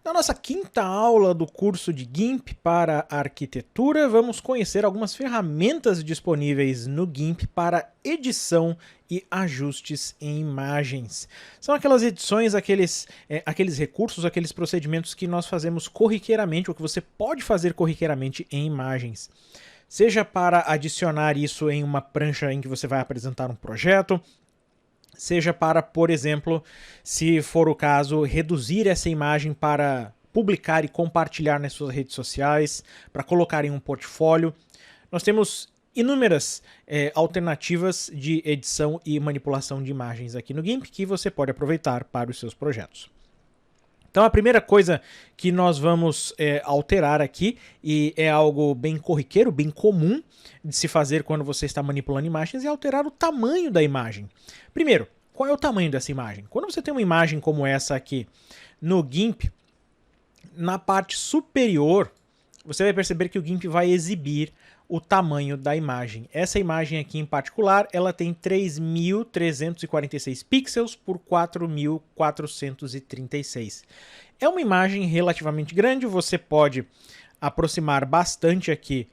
Na nossa quinta aula do curso de GIMP para arquitetura, vamos conhecer algumas ferramentas disponíveis no GIMP para edição e ajustes em imagens. São aquelas edições, aqueles recursos, aqueles procedimentos que nós fazemos corriqueiramente, ou que você pode fazer corriqueiramente em imagens. Seja para adicionar isso em uma prancha em que você vai apresentar um projeto, seja para, por exemplo, se for o caso, reduzir essa imagem para publicar e compartilhar nas suas redes sociais, para colocar em um portfólio. Nós temos inúmeras alternativas de edição e manipulação de imagens aqui no GIMP que você pode aproveitar para os seus projetos. Então a primeira coisa que nós vamos alterar aqui, e é algo bem corriqueiro, bem comum de se fazer quando você está manipulando imagens, é alterar o tamanho da imagem. Primeiro, qual é o tamanho dessa imagem? Quando você tem uma imagem como essa aqui no GIMP, na parte superior, você vai perceber que o GIMP vai exibir o tamanho da imagem. Essa imagem aqui em particular, ela tem 3.346 pixels por 4.436. É uma imagem relativamente grande, você pode aproximar bastante aqui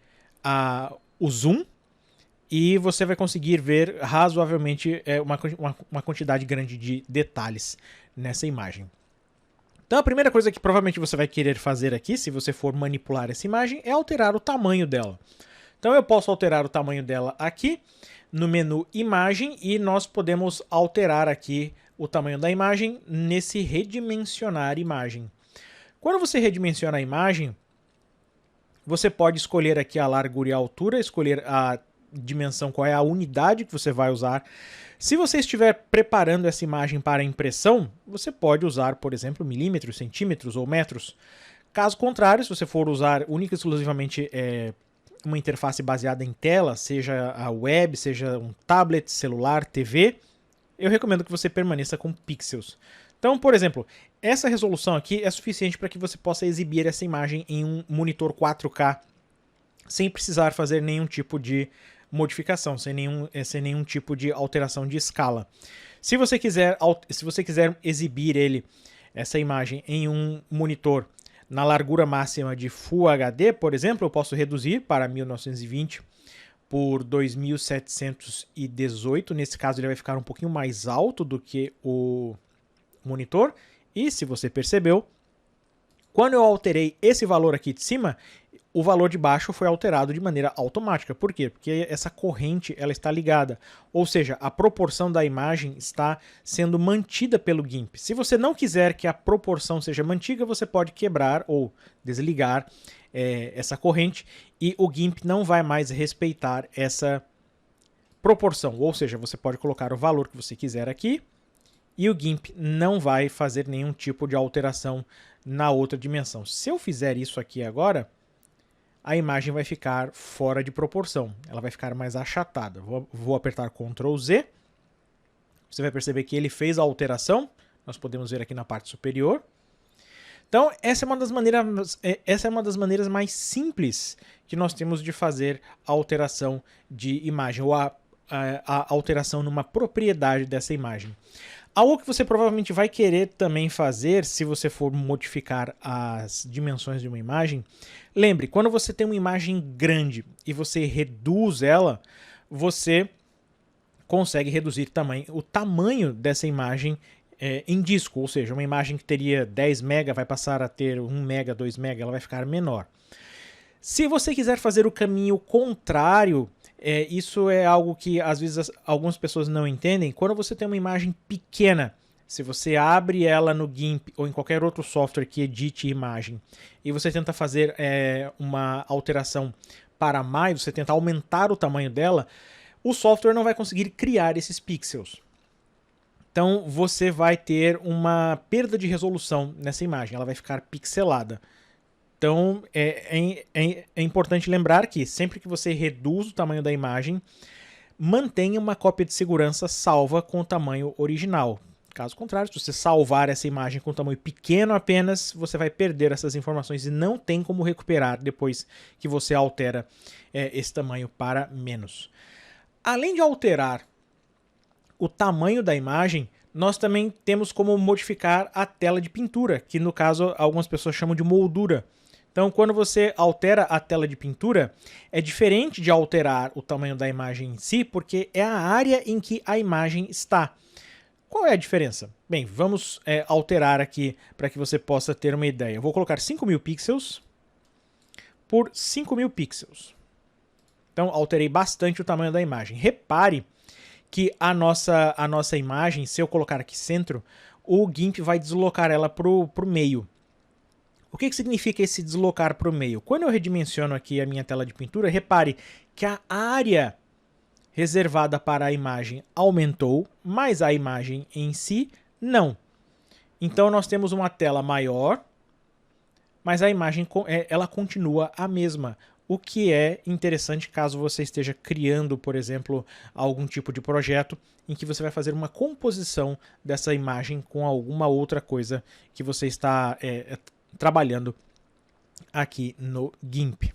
o zoom e você vai conseguir ver razoavelmente uma quantidade grande de detalhes nessa imagem. Então a primeira coisa que provavelmente você vai querer fazer aqui, se você for manipular essa imagem, é alterar o tamanho dela. Então eu posso alterar o tamanho dela aqui no menu imagem e nós podemos alterar aqui o tamanho da imagem nesse redimensionar imagem. Quando você redimensiona a imagem, você pode escolher aqui a largura e a altura, escolher a dimensão, qual é a unidade que você vai usar. Se você estiver preparando essa imagem para impressão, você pode usar, por exemplo, milímetros, centímetros ou metros. Caso contrário, se você for usar única e exclusivamente uma interface baseada em tela, seja a web, seja um tablet, celular, TV, eu recomendo que você permaneça com pixels. Então, por exemplo, essa resolução aqui é suficiente para que você possa exibir essa imagem em um monitor 4K sem precisar fazer nenhum tipo de modificação, sem nenhum tipo de alteração de escala. Se você quiser exibir essa imagem em um monitor na largura máxima de Full HD, por exemplo, eu posso reduzir para 1920 por 2718. Nesse caso, ele vai ficar um pouquinho mais alto do que o monitor. E se você percebeu, quando eu alterei esse valor aqui de cima, o valor de baixo foi alterado de maneira automática. Por quê? Porque essa corrente ela está ligada. Ou seja, a proporção da imagem está sendo mantida pelo GIMP. Se você não quiser que a proporção seja mantida, você pode quebrar ou desligar essa corrente e o GIMP não vai mais respeitar essa proporção. Ou seja, você pode colocar o valor que você quiser aqui e o GIMP não vai fazer nenhum tipo de alteração na outra dimensão. Se eu fizer isso aqui agora, a imagem vai ficar fora de proporção, ela vai ficar mais achatada. Vou apertar Ctrl Z, você vai perceber que ele fez a alteração, nós podemos ver aqui na parte superior. Então, essa é uma das maneiras mais simples que nós temos de fazer a alteração de imagem, ou a alteração numa propriedade dessa imagem. Algo que você provavelmente vai querer também fazer se você for modificar as dimensões de uma imagem, lembre, quando você tem uma imagem grande e você reduz ela, você consegue reduzir o tamanho dessa imagem em disco, ou seja, uma imagem que teria 10 MB vai passar a ter 1 MB, 2 MB, ela vai ficar menor. Se você quiser fazer o caminho contrário, isso é algo que às vezes algumas pessoas não entendem. Quando você tem uma imagem pequena, se você abre ela no GIMP ou em qualquer outro software que edite imagem e você tenta fazer uma alteração para mais, você tenta aumentar o tamanho dela, o software não vai conseguir criar esses pixels. Então você vai ter uma perda de resolução nessa imagem, ela vai ficar pixelada. Então, é importante lembrar que sempre que você reduz o tamanho da imagem, mantenha uma cópia de segurança salva com o tamanho original. Caso contrário, se você salvar essa imagem com um tamanho pequeno apenas, você vai perder essas informações e não tem como recuperar depois que você altera esse tamanho para menos. Além de alterar o tamanho da imagem, nós também temos como modificar a tela de pintura, que no caso algumas pessoas chamam de moldura. Então, quando você altera a tela de pintura, é diferente de alterar o tamanho da imagem em si, porque é a área em que a imagem está. Qual é a diferença? Bem, vamos alterar aqui para que você possa ter uma ideia. Eu vou colocar 5.000 pixels por 5.000 pixels. Então, alterei bastante o tamanho da imagem. Repare que a nossa imagem, se eu colocar aqui centro, o GIMP vai deslocar ela para o meio. O que significa esse deslocar para o meio? Quando eu redimensiono aqui a minha tela de pintura, repare que a área reservada para a imagem aumentou, mas a imagem em si não. Então nós temos uma tela maior, mas a imagem ela continua a mesma. O que é interessante caso você esteja criando, por exemplo, algum tipo de projeto em que você vai fazer uma composição dessa imagem com alguma outra coisa que você está trabalhando aqui no GIMP.